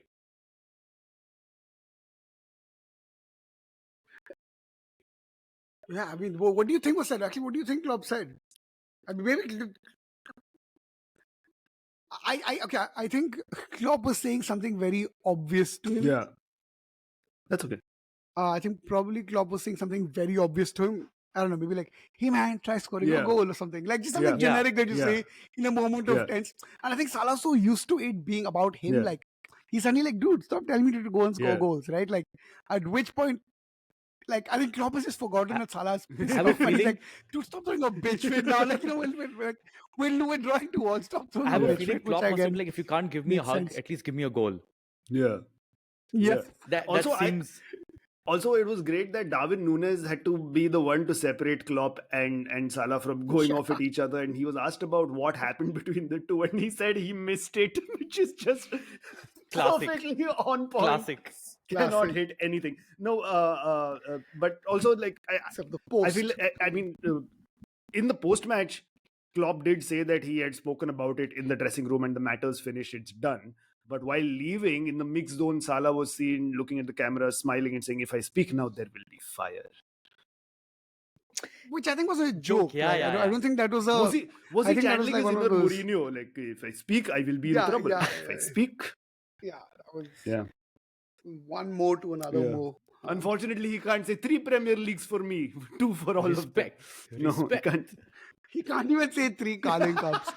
yeah, I mean, what do you think was said? Actually, what do you think Klopp said? I mean, maybe I think Klopp was saying something very obvious to him. Yeah. That's okay. I think probably Klopp was saying something very obvious to him. I don't know, maybe like, hey man, try scoring a Yeah. goal or something. Like just something Yeah. Yeah. generic that you Yeah. say in a moment Yeah. of tense. And I think Salah's so used to it being about him, Yeah. like he's suddenly like, dude, stop telling me to go and score Yeah. goals, right? Like at which point, like I think Klopp has just forgotten I, that Salah's I pissed have a off and he's feeling. like, dude, stop throwing a bitch fit now. Like, we're drawing towards, stop throwing I a have a bitch feeling fit, which Klopp must have again been like, if you can't give me a makes hug, sense. at least give me a goal. Yeah. Yeah. Yeah. That Also, seems. Also, it was great that Darwin Núñez had to be the one to separate Klopp and Salah from going off at each other. And he was asked about what happened between the two, and he said he missed it, which is just Classic. perfectly on point. Classic. Cannot Classic. hit anything. No, but also like Except the I post. feel. I mean, in the post match, Klopp did say that he had spoken about it in the dressing room and the matter's finished. It's done. But while leaving in the mixed zone, Salah was seen looking at the camera, smiling and saying, "If I speak now, there will be fire." Which I think was a joke. Yeah, Like, yeah, I don't think that was a. Was I he think that was channeling like his one of inner those. Mourinho? Like, if I speak, I will be in Yeah, trouble. yeah, If I speak, yeah. That was yeah. one more to another Yeah. more. Unfortunately, he can't say 3 Premier Leagues for me, 2 for all Respect. of them. No, he Respect. can't. He can't even say 3 Carling Cups,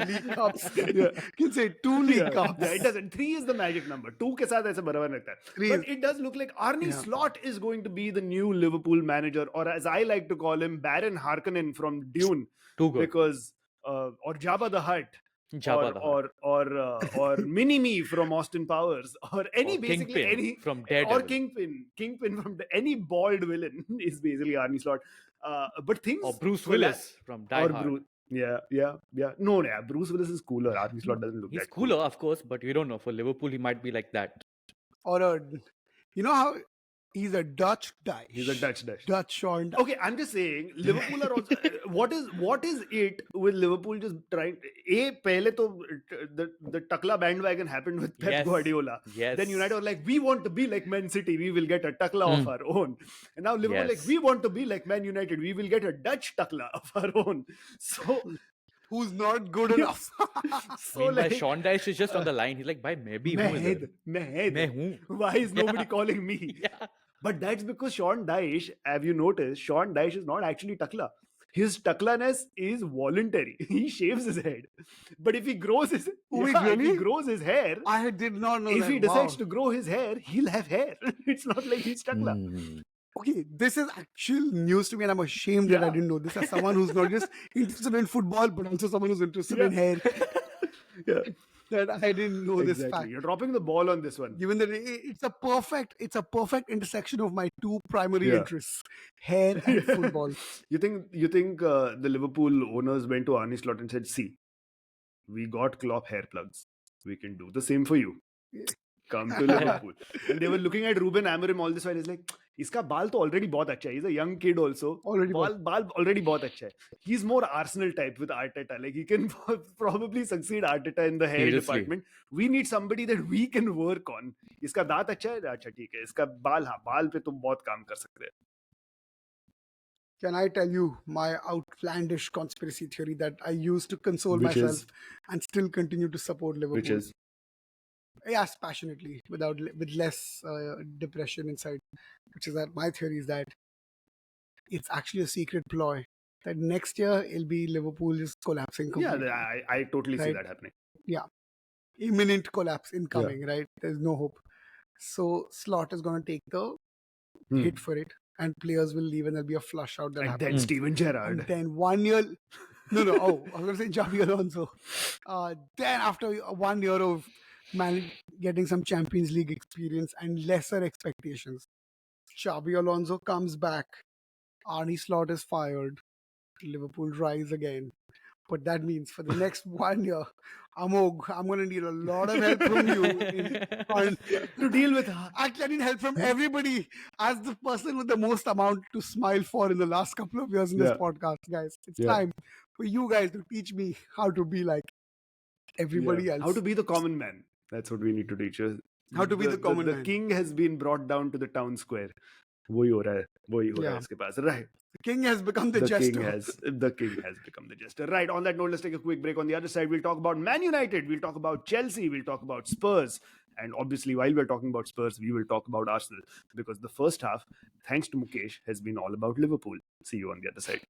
League Cups. He can say 2 League Cups. Yeah, it doesn't. 3 is the magic number. 2 के साथ ऐसे बराबर लगता है. 3 But is- it does look like Arne Yeah. Slot is going to be the new Liverpool manager, or as I like to call him, Baron Harkonnen from Dune, Too good. because or Jabba the Hutt, Jabba the Hutt. or Mini Me from Austin Powers, or any Or basically Kingpin any from or Daredevil. Kingpin from any bald villain is basically Arne Slot. But things Or Bruce Willis from Die or Hard. Yeah. No, yeah. Bruce Willis is cooler. Arne Slot doesn't look He's that cool. cooler, of course, but we don't know. For Liverpool, he might be like that. Or you know how he's a Dutch Dash. He's a Dutch Dash. Dutch Sean. Okay, I'm just saying Liverpool are also. What is it with Liverpool just trying? Pehle to the Takla bandwagon happened with Pep Yes. Guardiola. Yes. Then United were like, we want to be like Man City, we will get a Takla of our own. And now Liverpool like, Yes. we want to be like Man United, we will get a Dutch Takla of our own. So Who's not good enough. so Meanwhile, like, Sean Dyche is just on the line. He's like, "Bhai, मैं भी हूँ इधर." मैं हूँ. Why is nobody calling me? Yeah. But that's because Sean Dyche, have you noticed, Sean Dyche is not actually takla. His taklaness is voluntary. He shaves his head. But if he grows his Wait, if he really? grows his hair, I did not know if that. he decides Wow. to grow his hair, he'll have hair. It's not like he's takla. Okay, this is actual news to me, and I'm ashamed that I Yeah. didn't know this as someone who's not just interested in football, but also someone who's interested in hair. Yeah. That I didn't know this Exactly. fact. You're dropping the ball on this one. Given that it's a perfect intersection of my two primary Yeah. interests, hair and football. You think the Liverpool owners went to Arne Slot and said, "See, we got Klopp hair plugs. We can do the same for you. Come to Liverpool." And they were looking at Ruben Amorim all this while. He's like, "Iska baal to already bahut acha hai. He's a young kid also. Already baal already bahut acha hai. He's more Arsenal type with Arteta. Like he can probably succeed Arteta in the hair Seriously. department. We need somebody that we can work on. Iska daat acha hai. Acha theek hai. Iska baal pe tum bahut kaam kar sakte hai." Can I tell you my outlandish conspiracy theory that I used to console Which myself is? and still continue to support Liverpool? Which is? Yes, passionately, with less depression inside. Which is that my theory is that it's actually a secret ploy. That next year it'll be Liverpool just collapsing completely. Yeah, I totally see Right. that happening. Imminent collapse incoming, right? There's no hope. So Slot is going to take the hit for it, and players will leave, and there'll be a flush out that And happens. then Steven Gerrard. And then 1 year. No. Oh, I was going to say Xabi Alonso. Then after 1 year of getting some Champions League experience and lesser expectations, Xabi Alonso comes back. Arne Slot is fired. Liverpool rise again. But that means for the next 1 year, Amogh, I'm going to need a lot of help from you to deal with. Actually, I need help from everybody as the person with the most amount to smile for in the last couple of years in this podcast, guys. It's time for you guys to teach me how to be like everybody else. How to be the common man. That's what we need to teach us. How to be the common man. The king has been brought down to the town square. वही हो रहा है इसके पास. Right. The king has become the jester. The king has become the jester. Right. On that note, let's take a quick break. On the other side, we'll talk about Man United. We'll talk about Chelsea. We'll talk about Spurs. And obviously, while we're talking about Spurs, we will talk about Arsenal. Because the first half, thanks to Mukesh, has been all about Liverpool. See you on the other side.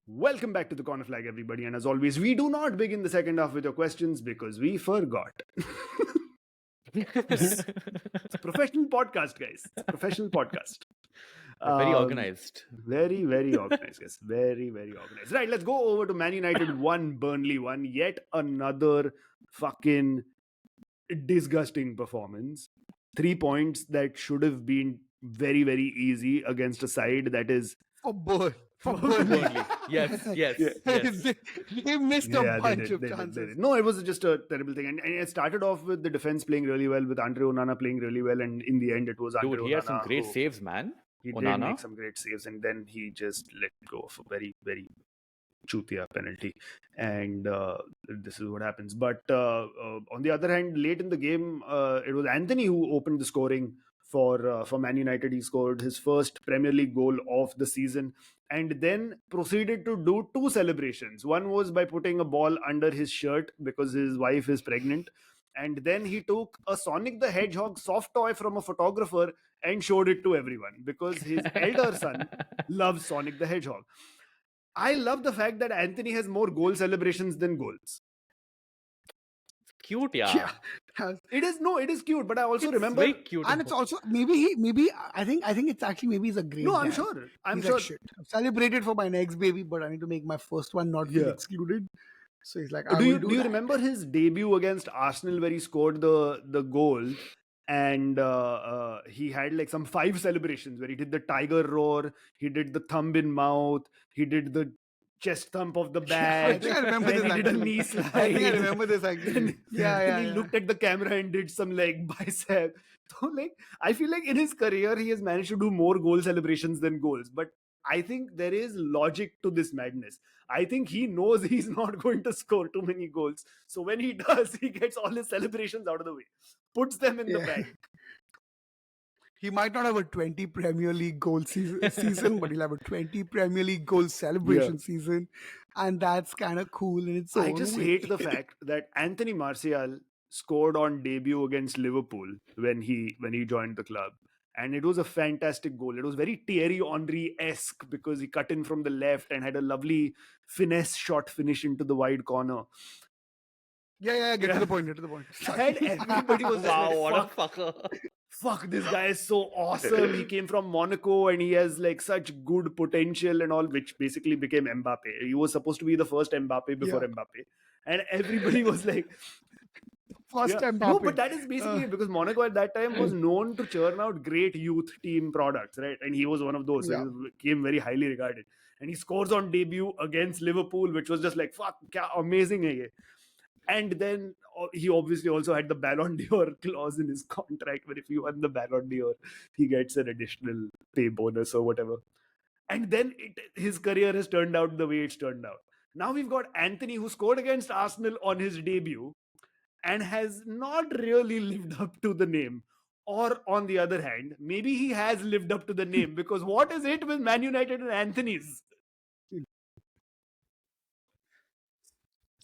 Welcome back to the Corner Flag, everybody. And as always, we do not begin the second half with your questions because we forgot. It's a professional podcast, guys. It's a professional podcast. Very organized. Very, very organized, guys. Very, very organized. Right, let's go over to Man United 1, Burnley 1. Yet another fucking disgusting performance. 3 points that should have been very, very easy against a side that is... For Burnley. Yes. They missed a bunch of chances. They did. No, it was just a terrible thing. And it started off with the defense playing really well, with Andre Onana playing really well. And in the end, it was Andre Onana. Dude, he had some great saves, man. He Onana did make some great saves. And then he just let go of a very, very chutia penalty. And this is what happens. But on the other hand, late in the game, it was Anthony who opened the scoring for Man United. He scored his first Premier League goal of the season and then proceeded to do 2 celebrations. One was by putting a ball under his shirt because his wife is pregnant. And then he took a Sonic the Hedgehog soft toy from a photographer and showed it to everyone because his elder son loves Sonic the Hedgehog. I love the fact that Anthony has more goal celebrations than goals. Cute, yeah. It is cute, but I also remember very cute. And it's also maybe I think it's actually maybe he's a great. No, I'm dad. sure. He's like, shit. I've celebrated for my next baby, but I need to make my first one not feel excluded. So he's like, do you remember his debut against Arsenal where he scored the goal and he had like some 5 celebrations where he did the tiger roar, he did the thumb in mouth, he did the chest thump of the Yeah, I badge, think I remember then this he did a actually. knee I think I slide, remember this actually. then, Yeah, then yeah, he yeah. looked at the camera and did some like bicep. So like I feel like in his career he has managed to do more goal celebrations than goals, but I think there is logic to this madness. I think he knows he's not going to score too many goals, so when he does, he gets all his celebrations out of the way, puts them in the Yeah. bank. He might not have a 20 Premier League goal season, but he'll have a 20 Premier League goal Yeah. celebration season. And that's kind of cool in its I own just way. hate the fact that Anthony Martial scored on debut against Liverpool when he joined the club. And it was a fantastic goal. It was very Thierry Henry-esque because he cut in from the left and had a lovely finesse shot finish into the wide corner. Yeah, get to Yeah. the point, get to the point. And everybody was just Wow, like, what a fuck, fucker. fuck, this guy is so awesome. He came from Monaco and he has like such good potential and all, which basically became Mbappe. He was supposed to be the first Mbappe before Yeah. Mbappe. And everybody was like, First yeah. Mbappe. No, but that is basically it, because Monaco at that time was known to churn out great youth team products, right? And he was one of those. So Yeah. he became very highly regarded. And he scores on debut against Liverpool, which was just like, fuck, kya amazing hai ye. And then he obviously also had the Ballon d'Or clause in his contract, where if he won the Ballon d'Or, he gets an additional pay bonus or whatever. And then his career has turned out the way it's turned out. Now we've got Anthony, who scored against Arsenal on his debut and has not really lived up to the name. Or on the other hand, maybe he has lived up to the name, because what is it with Man United and Anthony's?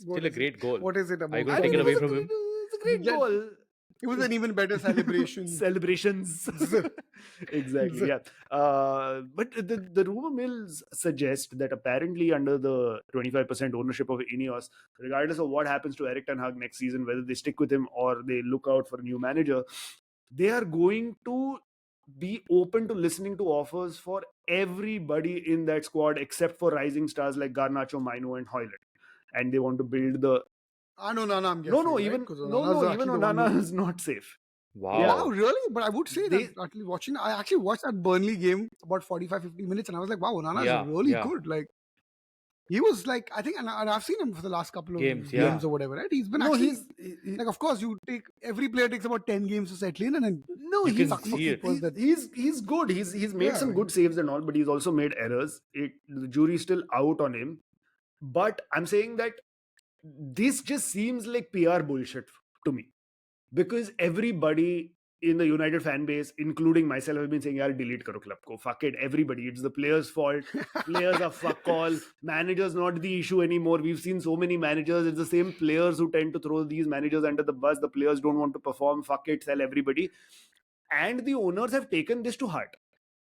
What Still a is it? great goal. What is it Are you about? going I to take mean, it it away was from him? it's a great Yeah. goal. It was an even better celebration. Celebrations. Exactly, yeah. But the rumor mills suggest that apparently under the 25% ownership of Ineos, regardless of what happens to Eric Ten Hag next season, whether they stick with him or they look out for a new manager, they are going to be open to listening to offers for everybody in that squad except for rising stars like Garnacho, Maino, and Hoyland. And they want to build the Onana, I'm guessing, right? even Because no, Onana's even actually the one Onana who... is not safe. Wow. Wow, really? But I would say They- that actually watching, I actually watched that Burnley game about 45-50 minutes, and I was like, wow, Onana Yeah, is really yeah. good. Like, he was like, I think, and I've seen him for the last couple of Games, games yeah. or whatever, right? He's been No, actually, he- like, of course, every player takes about 10 games to settle in, and then no, You can he's see it. he's good. He's made Yeah, some good saves and all, but he's also made errors. The jury's still out on him. But I'm saying that this just seems like PR bullshit to me, because everybody in the United fan base, including myself, have been saying, "Yaar, delete karo club ko. Fuck it, everybody. It's the players' fault. Players are fuck all. Managers not the issue anymore. We've seen so many managers. It's the same players who tend to throw these managers under the bus. The players don't want to perform. Fuck it, sell everybody." And the owners have taken this to heart.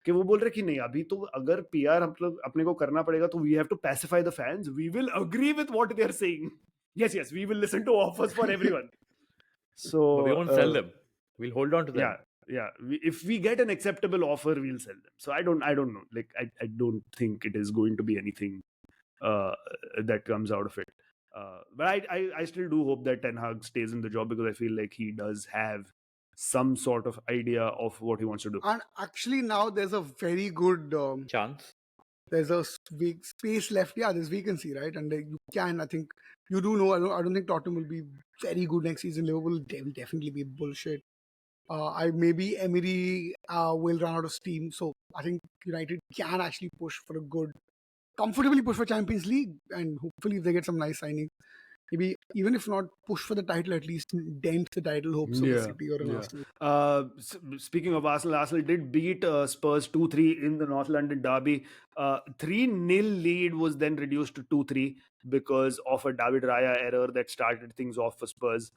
कि वो बोल रहे कि नहीं, अभी तो अगर PR हम लोग अपने को करना पड़ेगा, तो we have to pacify the fans. We will agree with what they are saying. Yes, we will listen to offers for everyone. So But we won't sell them. We'll hold on to them. yeah. If we get an acceptable offer, we'll sell them. So I don't know. Like I don't think it is going to be anything that comes out of it. But I still do hope that Ten Hag stays in the job, because I feel like he does have some sort of idea of what he wants to do. and actually now there's a very good, Chance. there's a space left. Yeah, there's vacancy, right? And you can, I think, you do know, I don't think Tottenham will be very good next season. Liverpool will definitely be bullshit. Maybe Emery will run out of steam. So I think United can actually comfortably push for Champions League, and hopefully if they get some nice signings, maybe even if not push for the title, at least dent the title hopes of a City or an Arsenal. Speaking of Arsenal did beat Spurs 2-3 in the North London derby. 3-0 lead was then reduced to 2-3 because of a David Raya error that started things off for Spurs.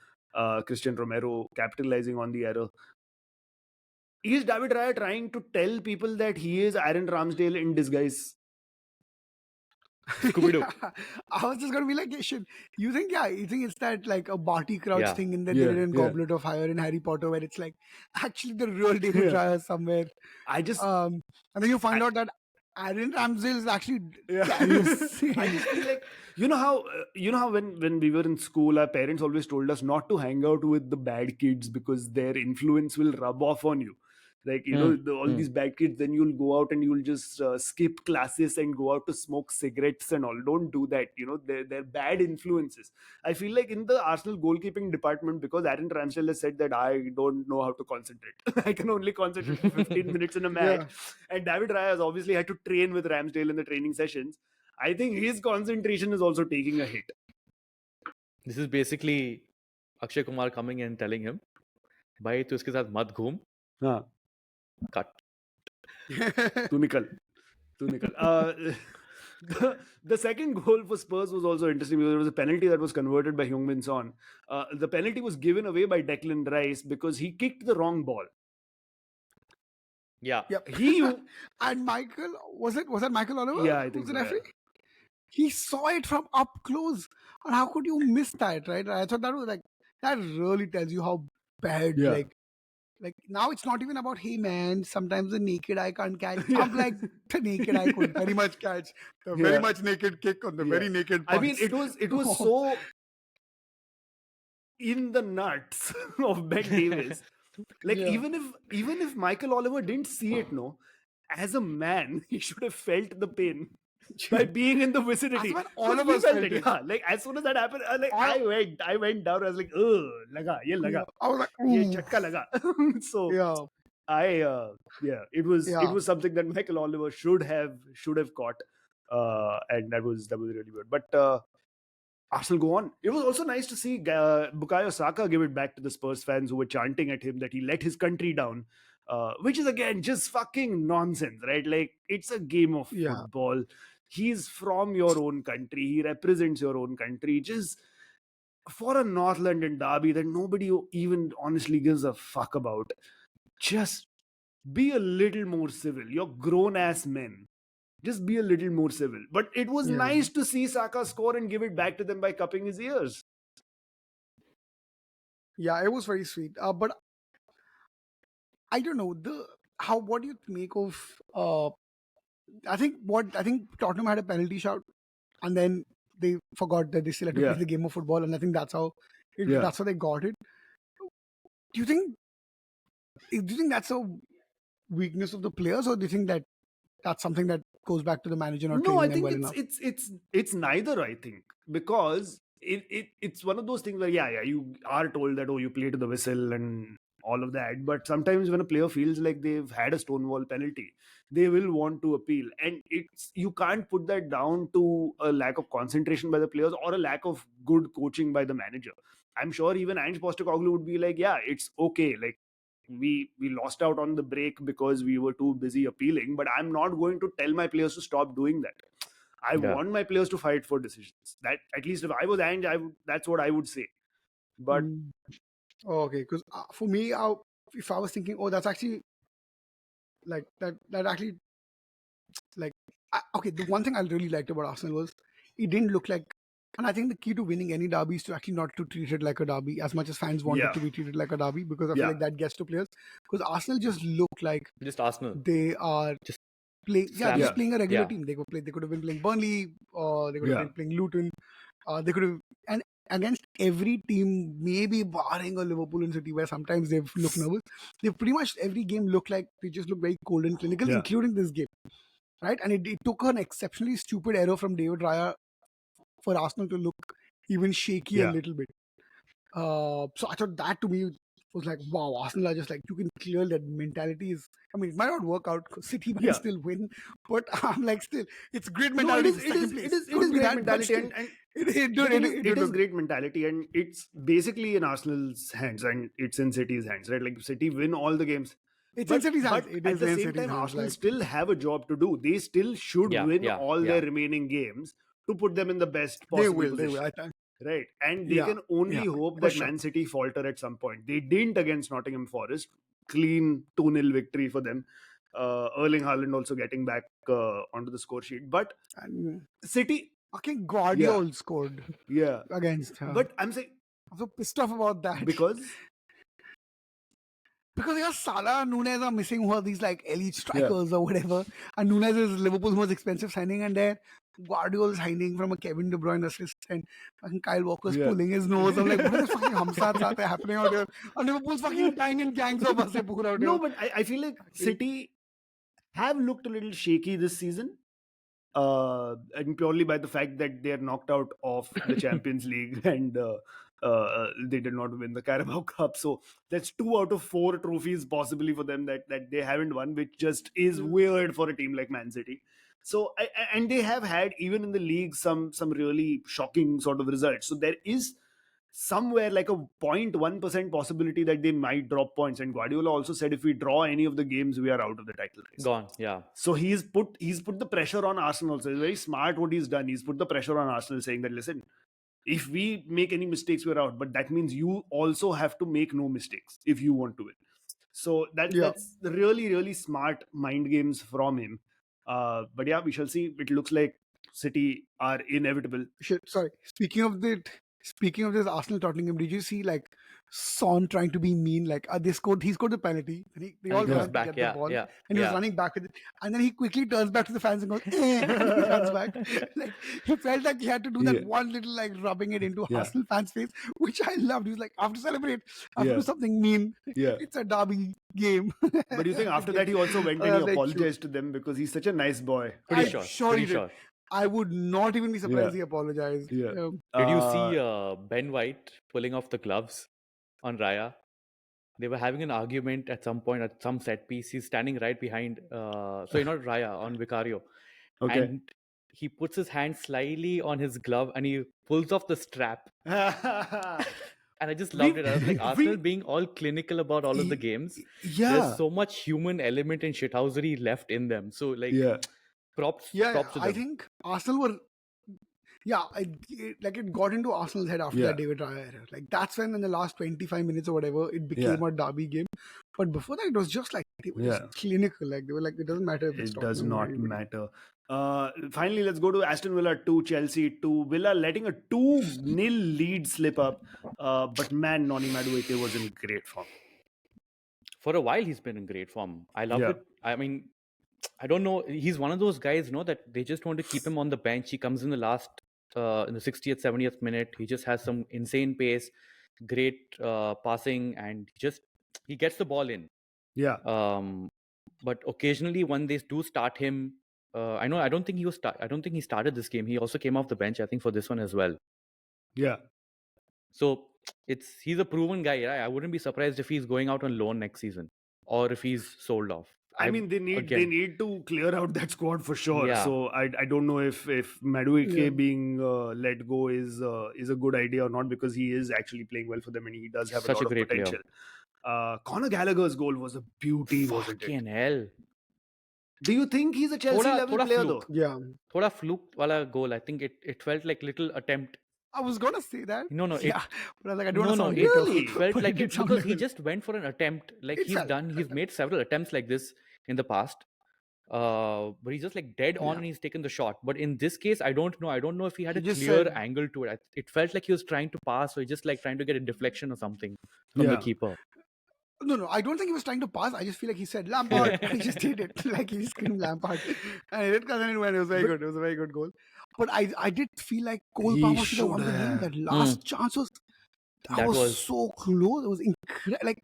Christian Romero capitalizing on the error. Is David Raya trying to tell people that he is Aaron Ramsdale in disguise? Scooby-Doo. I was just gonna be like, you think it's that like a Barty Crouch Yeah. thing in that they did in Goblet of Fire in Harry Potter, where it's like actually the real David Raya somewhere. I just And then you find out that Aaron Ramsdale is actually Yeah. insane. I just feel like you know how when we were in school, our parents always told us not to hang out with the bad kids because their influence will rub off on you. Like all these bad kids, then you'll go out and you'll just skip classes and go out to smoke cigarettes and all. Don't do that. They're bad influences. I feel like in the Arsenal goalkeeping department, because Aaron Ramsdale has said that I don't know how to concentrate. I can only concentrate for 15 minutes in a match. Yeah. And David Raya has obviously had to train with Ramsdale in the training sessions. I think his concentration is also taking a hit. This is basically Akshay Kumar coming and telling him, भाई तू इसके साथ मत घूम, हाँ, cut. तू निकल. The second goal for Spurs was also interesting because there was a penalty that was converted by Heung-min Son. The penalty was given away by Declan Rice because he kicked the wrong ball. Yeah. Yep. He And Michael, was that Michael Oliver? Yeah, I who's think the so, referee? He saw it from up close. And how could you miss that, right? I thought that was like, that really tells you how bad, Yeah. like now it's not even about, hey man, sometimes the naked eye can't catch. Yeah. I'm like, the naked eye could very much catch the Yeah. very much naked kick on the Yeah. very naked I mean, punch. it was so in the nuts of Ben Davis. Like Yeah. even if Michael Oliver didn't see it, no, as a man, he should have felt the pain by being in the vicinity. As well, all Because of we us felt felt it. it. Yeah, like as soon as that happened, I went down. I was like, laga, ye laga, I was like, ye ooh. chatka laga. So Yeah. it was Yeah. something that Michael Oliver should have caught, and that was really good. But Arsenal go on. It was also nice to see Bukayo Saka give it back to the Spurs fans who were chanting at him that he let his country down, which is again just fucking nonsense, right? Like it's a game of Yeah. football. He's from your own country. He represents your own country. Just for a North London derby that nobody even honestly gives a fuck about. Just be a little more civil. You're grown ass men. Just be a little more civil. But it was Yeah. nice to see Saka score and give it back to them by cupping his ears. Yeah, it was very sweet. But I don't know what do you make of I think Tottenham had a penalty shot and then they forgot that they still had to Yeah. play the game of football, and I think that's how Yeah. that's how they got it. Do you think that's a weakness of the players, or do you think that that's something that goes back to the manager not No, I training them think well enough? it's neither. I think because it's one of those things where you are told that you play to the whistle and all of that, but sometimes when a player feels like they've had a stonewall penalty, they will want to appeal, and you can't put that down to a lack of concentration by the players or a lack of good coaching by the manager. I'm sure even Ange Postecoglou would be like, yeah, it's okay, like we lost out on the break because we were too busy appealing, but I'm not going to tell my players to stop doing that. I Yeah. want my players to fight for decisions. That at least if I was Ange, that's what I would say. But Oh, okay, because for me, if I was thinking, oh, that's actually like that actually like okay, the one thing I really liked about Arsenal was it didn't look like, and I think the key to winning any derby is to actually not to treat it like a derby as much as fans want Yeah. it to be treated like a derby, because I feel Yeah. like that gets to players, because Arsenal just look like Just Arsenal. they are Just playing slap. Yeah. playing a regular Yeah. team. They could have been playing Burnley, or they could have Yeah. been playing Luton. They could have, and against every team, maybe barring a Liverpool and City where sometimes they've looked nervous, they pretty much every game look like they just look very cold and clinical, Yeah. including this game, right? And it took an exceptionally stupid error from David Raya for Arsenal to look even shaky a Yeah. little bit. So I thought that to me was like, wow, Arsenal are just like, you can clear that mentality is. I mean, it might not work out because City might Yeah. still win, but I'm like, still, it's great No, mentality. it is second place. it Could is be great that, but mentality, still, and it is great mentality, and it's basically in Arsenal's hands and it's in City's hands, right? Like City win all the games. It's in City's hands. But It at is the in same City's time, hands, Arsenal like- still have a job to do. They still should win Yeah. all Yeah. their remaining games to put them in the best They possible will. position. They will. I think. Right. And they Yeah, can only yeah, hope for that sure. Man City falter at some point. They didn't against Nottingham Forest. Clean 2-0 victory for them. Erling Haaland also getting back onto the score sheet. But And City, fucking Guardiola scored yeah. against her. But I'm saying I'm so pissed off about that. because Because Salah and Nunes are missing who are these like elite Yeah. strikers or whatever. And Nunes is Liverpool's most expensive signing, and then Guardiola's hiding from a Kevin De Bruyne assist, and fucking Kyle Walker's Yeah. pulling his nose. I'm like, what are these fucking hamsats happening out here? And Liverpool's fucking dying in gangs of us out here. No, but I feel like City have looked a little shaky this season. And purely by the fact that they are knocked out of the Champions League and they did not win the Carabao Cup. So that's 2 out of 4 trophies possibly for them that they haven't won, which just is weird for a team like Man City. So and they have had, even in the league, some really shocking sort of results. So there is somewhere like a 0.1% possibility that they might drop points. And Guardiola also said, if we draw any of the games, we are out of the title race. Gone. Yeah. So he's put the pressure on Arsenal. So it's very smart what he's done. He's put the pressure on Arsenal, saying that, listen, if we make any mistakes, we're out. But that means you also have to make no mistakes if you want to win. So that's really, really smart mind games from him. But yeah, we shall see. It looks like City are inevitable. Shit, sorry. Speaking of this Arsenal Tottenham, did you see like Son trying to be mean? Like he scored the penalty, and they all he goes ran to back, get yeah, the ball, yeah, and he was yeah. running back with it, and then he quickly turns back to the fans and goes, eh, and he runs back. Like he felt like he had to do that Yeah. one little like rubbing it into Yeah. Arsenal fans' face, which I loved. He was like, I have to celebrate, I have to Yeah. do something mean. Yeah. It's a derby game. But do you think after that he also went and he Like, apologized to them because he's such a nice boy? Pretty I'm sure. sure Pretty he did. sure. I would not even be surprised Yeah. he apologized. Yeah. Did you see Ben White pulling off the gloves on Raya? They were having an argument at some point at some set piece. He's standing right behind, not Raya, on Vicario. Okay. And he puts his hand slightly on his glove and he pulls off the strap. And I just loved it. I was like, Arsenal being all clinical about all of the games. Yeah. There's so much human element and shithousery left in them. So, like, Yeah. props to I them. think Arsenal were. Yeah, it got into Arsenal's head after Yeah. that David Raya era. Like that's when in the last 25 minutes or whatever, it became a derby game. But before that, it was just like they were just clinical. Like they were like, it doesn't matter if it's It does Tottenham or not anybody. matter. Finally, let's go to Aston Villa 2, Chelsea 2. Villa letting a 2-0 lead slip up. But man, Noni Madueke was in great form. For a while, he's been in great form. I love Yeah. it. I mean, I don't know. He's one of those guys, that they just want to keep him on the bench. He comes in the 60th, 70th minute. He just has some insane pace, great passing, and he gets the ball in. Yeah. But occasionally when they do start him, I don't think he started this game. He also came off the bench, I think, for this one as well. Yeah. So he's a proven guy. Right? I wouldn't be surprised if he's going out on loan next season or if he's sold off. I mean, they need to clear out that squad for sure. Yeah. So I don't know if Madueke being let go is a good idea or not, because he is actually playing well for them and he does have Such a lot a great of potential. Conor Gallagher's goal was a beauty, wasn't it? Fucking hell. Do you think he's a Chelsea level player fluke. though? Yeah, Thoda fluke wala goal. I think it felt like little attempt. I was gonna say that. No, Yeah, but I was like, I don't no, want to it, sound really? it felt But like it did it sound because like he it. just went for an attempt. Like It he's made several attempts like this in the past. But he's just like dead on and he's taken the shot. But in this case, I don't know. I don't know if he had He a just clear said- angle to it. It felt like he was trying to pass, or just like trying to get a deflection or something from the Yeah. keeper. No, I don't think he was trying to pass. I just feel like he said Lampard. And he just did it. Like he screamed Lampard. And it did, and it went. It was very good. It was a very good goal. But I did feel like Cole He Palmer should have won should the game. have. That last chance was That was- so close. It was incredible.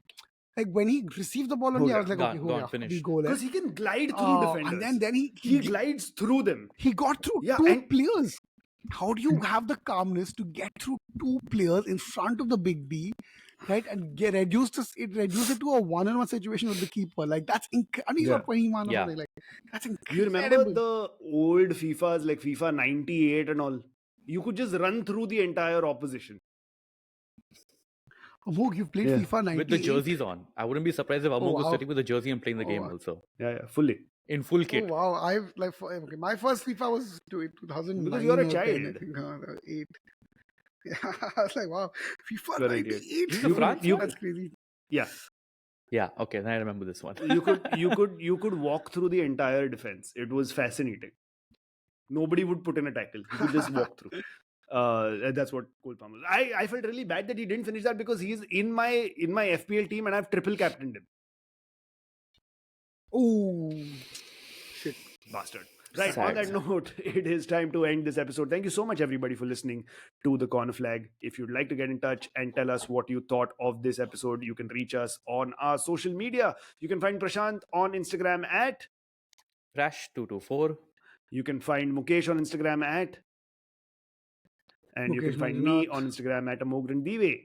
Like when he received the ball only, I was like, Gone, okay, gone, yeah, finish. we go there. Because he can glide through defenders. And then he glides through them. he got through Yeah, two and- players. How do you have the calmness to get through two players in front of the big D, right? And reduce it to a one-on-one situation with the keeper. Like that's incredible. And he's Yeah. got 21 or Yeah. something. Like that's You incredible. remember the old FIFAs like FIFA 98 and all? You could just run through the entire opposition. Amogh, you've played Yeah. FIFA 98 With the jerseys on. I wouldn't be surprised if Amogh was wow. sitting with the jersey and playing the Oh, game wow. also. Yeah, fully. In full Oh kit. wow! I've okay. My first FIFA was 2009. Because you're a or 10, I child. think, 8. Yeah, I was like, wow, FIFA You're an idiot. 98. This is a France? That's crazy. Yeah. Yeah, okay, then I remember this one. You could walk through the entire defense. It was fascinating. Nobody would put in a tackle. You could just walk through. That's what Cole Palmer. I felt really bad that he didn't finish that, because he's in my FPL team and I've triple captained him. Ooh, shit. Bastard. Right, on that Sad. note, it is time to end this episode. Thank you so much, everybody, for listening to The Corner Flag. If you'd like to get in touch and tell us what you thought of this episode, you can reach us on our social media. You can find Prashant on Instagram at, Crash224. you can find Mukesh on Instagram at, and you can Mukesh find me Manjunath, on Instagram at Amogh Dive.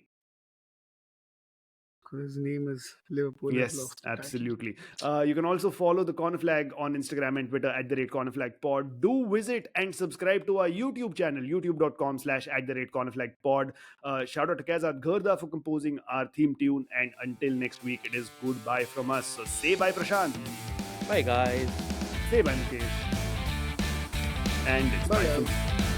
because his name is Liverpool has Yes, lost the title. absolutely. You can also follow the Corner Flag on Instagram and Twitter at @Corner Flag Pod. Do visit and subscribe to our YouTube channel, youtube.com/@Corner Flag Pod. Shout out to Kazad Gharda for composing our theme tune. And until next week, it is goodbye from us. So say bye, Prashant. Bye, guys. Say bye, Mukesh. And it's Bye, bye from guys.